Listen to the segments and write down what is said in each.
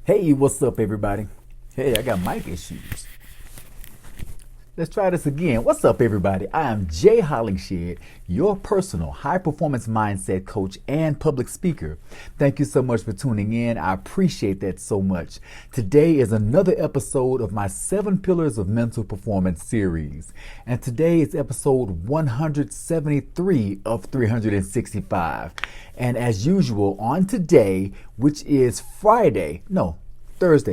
Hey, what's up, everybody? Hey, I got mic issues. Let's try this again. What's up, everybody? I am Jay Hollingshed, your personal high performance mindset coach and public speaker. Thank you so much for tuning in. I appreciate that so much. Today is another episode of my 7 Pillars of Mental Performance series. And today is episode 173 of 365. And as usual, on today, which is Thursday,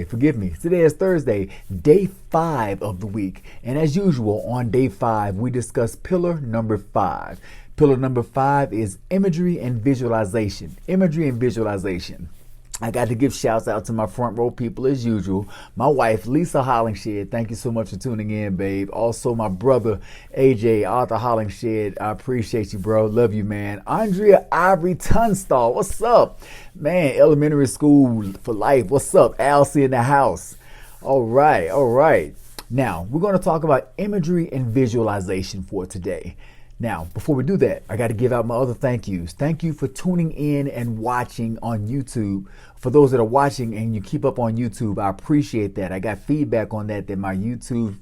forgive me. Today is Thursday, day 5 of the week. And as usual, on day 5, we discuss pillar number 5. Pillar number 5 is imagery and visualization. Imagery and visualization. I got to give shouts out to my front row people as usual. My wife, Lisa Hollingshed. Thank you so much for tuning in, babe. Also, my brother, AJ, Arthur Hollingshed. I appreciate you, bro. Love you, man. Andrea Ivory Tunstall. What's up? Man, elementary school for life. What's up? Alcy in the house. All right. Now, we're going to talk about imagery and visualization for today. Now, before we do that, I got to give out my other thank yous. Thank you for tuning in and watching on YouTube. For those that are watching and you keep up on YouTube, I appreciate that. I got feedback on that my YouTube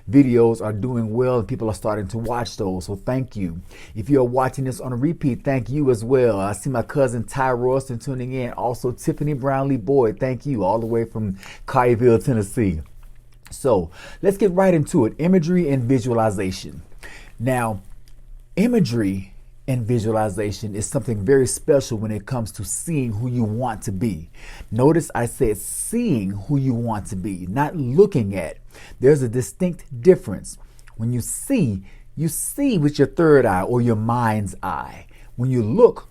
videos are doing well and people are starting to watch those. So thank you. If you're watching this on a repeat, thank you as well. I see my cousin Ty Royston tuning in. Also, Tiffany Brownlee Boyd, thank you, all the way from Collierville, Tennessee. So let's get right into it. Imagery and visualization. Now, imagery and visualization is something very special when it comes to seeing who you want to be. Notice I said seeing who you want to be, not looking at. There's a distinct difference. When you see with your third eye or your mind's eye. When you look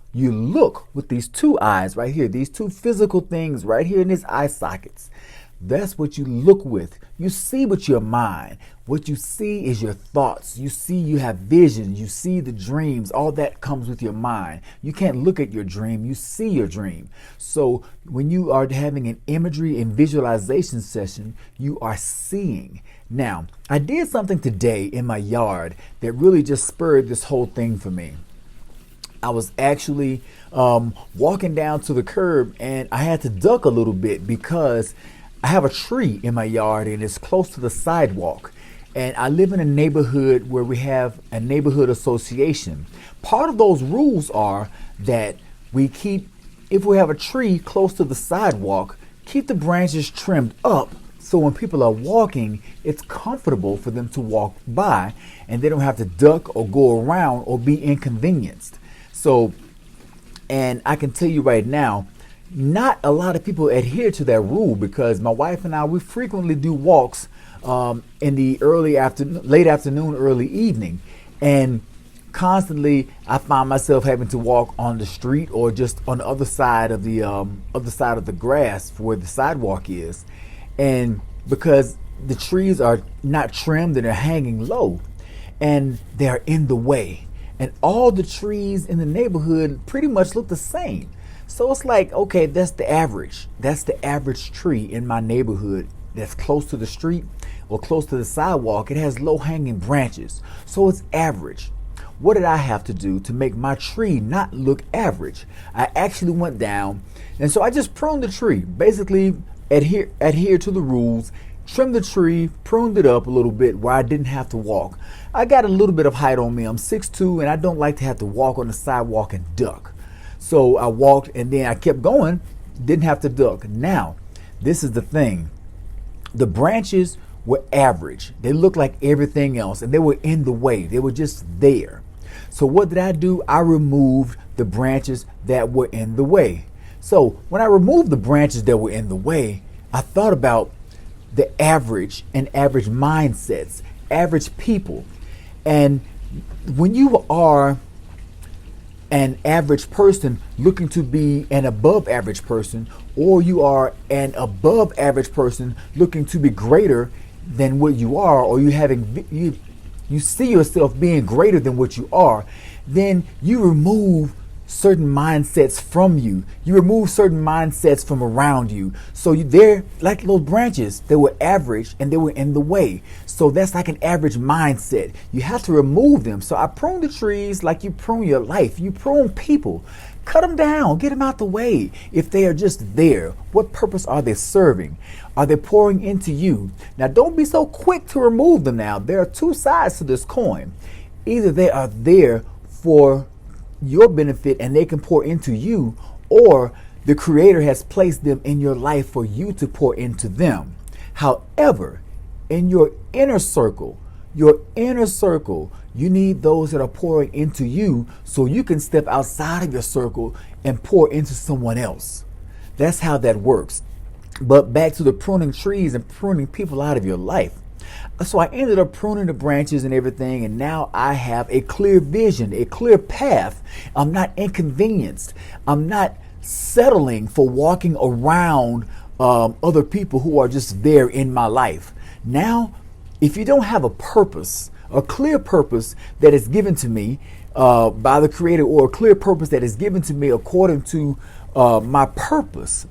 with these two eyes right here, these two physical things right here in these eye sockets. That's what you look with. You see with your mind. What you see is your thoughts. You see, you have visions. You see the dreams. All that comes with your mind. You can't look at your dream. You see your dream. So when you are having an imagery and visualization session, you are seeing. Now, I did something today in my yard that really just spurred this whole thing for me. I was actually walking down to the curb and I had to duck a little bit because I have a tree in my yard and it's close to the sidewalk. And I live in a neighborhood where we have a neighborhood association. Part of those rules are that if we have a tree close to the sidewalk, keep the branches trimmed up so when people are walking, it's comfortable for them to walk by and they don't have to duck or go around or be inconvenienced. So, and I can tell you right now, not a lot of people adhere to that rule because my wife and I, we frequently do walks in the late afternoon, early evening. And constantly I find myself having to walk on the street or just on the other side of the grass where the sidewalk is. And because the trees are not trimmed and they're hanging low and they're in the way. And all the trees in the neighborhood pretty much look the same. So it's like, okay, that's the average. That's the average tree in my neighborhood that's close to the street or close to the sidewalk. It has low hanging branches. So it's average. What did I have to do to make my tree not look average? I actually went down and so I just pruned the tree. Basically adhere to the rules, trimmed the tree, pruned it up a little bit where I didn't have to walk. I got a little bit of height on me. I'm 6'2" and I don't like to have to walk on the sidewalk and duck. So I walked and then I kept going, didn't have to duck. Now, this is the thing. The branches were average. They looked like everything else and they were in the way. They were just there. So what did I do? I removed the branches that were in the way. So when I removed the branches that were in the way, I thought about the average and average mindsets, average people. And when you are an average person looking to be an above average person, or you are an above average person looking to be greater than what you are, or you see yourself being greater than what you are, then you remove certain mindsets from you. You remove certain mindsets from around you. So they're like those branches that were average and they were in the way. So that's like an average mindset. You have to remove them. So I prune the trees like you prune your life. You prune people. Cut them down. Get them out the way. If they are just there, what purpose are they serving? Are they pouring into you? Now, don't be so quick to remove them now. There are two sides to this coin. Either they are there for your benefit and they can pour into you, or the Creator has placed them in your life for you to pour into them. However, in your inner circle, you need those that are pouring into you so you can step outside of your circle and pour into someone else. That's how that works. But back to the pruning trees and pruning people out of your life. So I ended up pruning the branches and everything, and now I have a clear vision, a clear path. I'm not inconvenienced. I'm not settling for walking around other people who are just there in my life. Now, if you don't have a purpose, a clear purpose that is given to me by the Creator, or a clear purpose that is given to me according to my purpose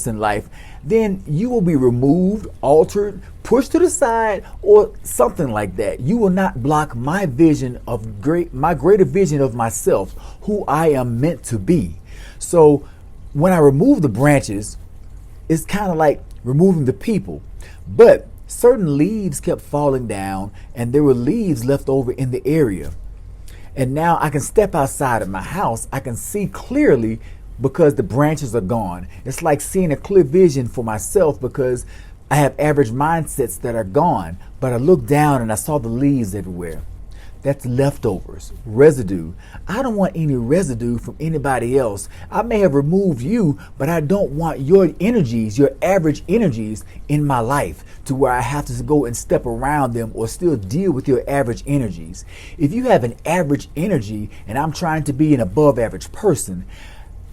in life, then you will be removed, altered, pushed to the side, or something like that. You will not block my vision of my greater vision of myself, who I am meant to be. So when I remove the branches, it's kind of like removing the people. But certain leaves kept falling down, and there were leaves left over in the area. And now I can step outside of my house. I can see clearly because the branches are gone. It's like seeing a clear vision for myself because I have average mindsets that are gone. But I looked down and I saw the leaves everywhere. That's leftovers, residue. I don't want any residue from anybody else. I may have removed you, but I don't want your energies, your average energies in my life to where I have to go and step around them or still deal with your average energies. If you have an average energy and I'm trying to be an above average person,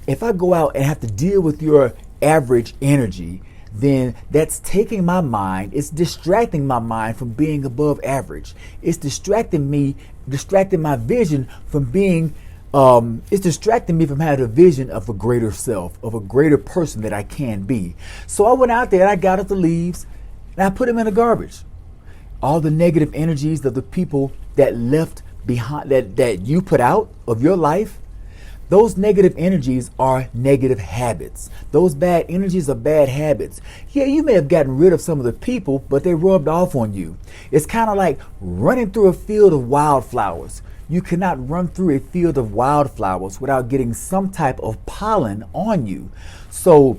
if I go out and have to deal with your average energy, then that's taking my mind, it's distracting my mind from being above average. It's distracting my vision from being, it's distracting me from having a vision of a greater self, of a greater person that I can be. So I went out there and I got up the leaves and I put them in the garbage. All the negative energies of the people that left behind, that you put out of your life, those negative energies are negative habits. Those bad energies are bad habits. Yeah, you may have gotten rid of some of the people, but they rubbed off on you. It's kind of like running through a field of wildflowers. You cannot run through a field of wildflowers without getting some type of pollen on you. So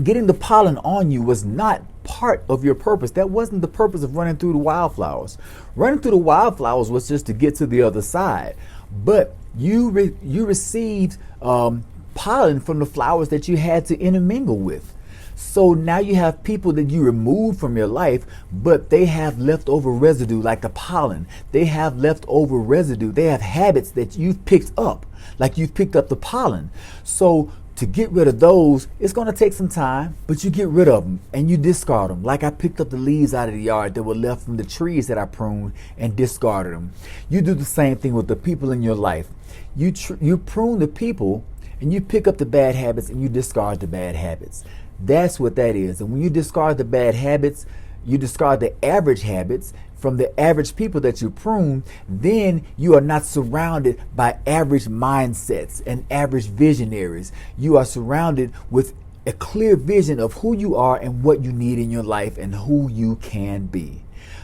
getting the pollen on you was not part of your purpose. That wasn't the purpose of running through the wildflowers. Running through the wildflowers was just to get to the other side. But you received pollen from the flowers that you had to intermingle with. So now you have people that you removed from your life, but they have leftover residue like the pollen. They have leftover residue. They have habits that you've picked up, like you've picked up the pollen. So to get rid of those, it's going to take some time, but you get rid of them and you discard them. Like I picked up the leaves out of the yard that were left from the trees that I pruned and discarded them. You do the same thing with the people in your life. You prune the people and you pick up the bad habits and you discard the bad habits. That's what that is. And when you discard the bad habits, you discard the average habits from the average people that you prune, then you are not surrounded by average mindsets and average visionaries. You are surrounded with a clear vision of who you are and what you need in your life and who you can be.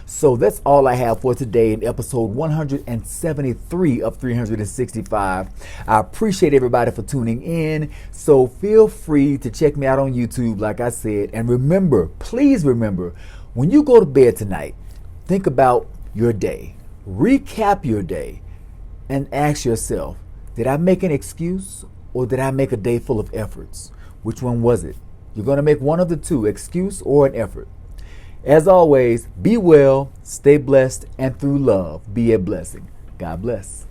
So that's all I have for today in episode 173 of 365. I appreciate everybody for tuning in. So feel free to check me out on YouTube, like I said. And remember, please remember, when you go to bed tonight, think about your day. Recap your day and ask yourself, did I make an excuse or did I make a day full of efforts? Which one was it? You're going to make one of the two, excuse or an effort. As always, be well, stay blessed, and through love, be a blessing. God bless.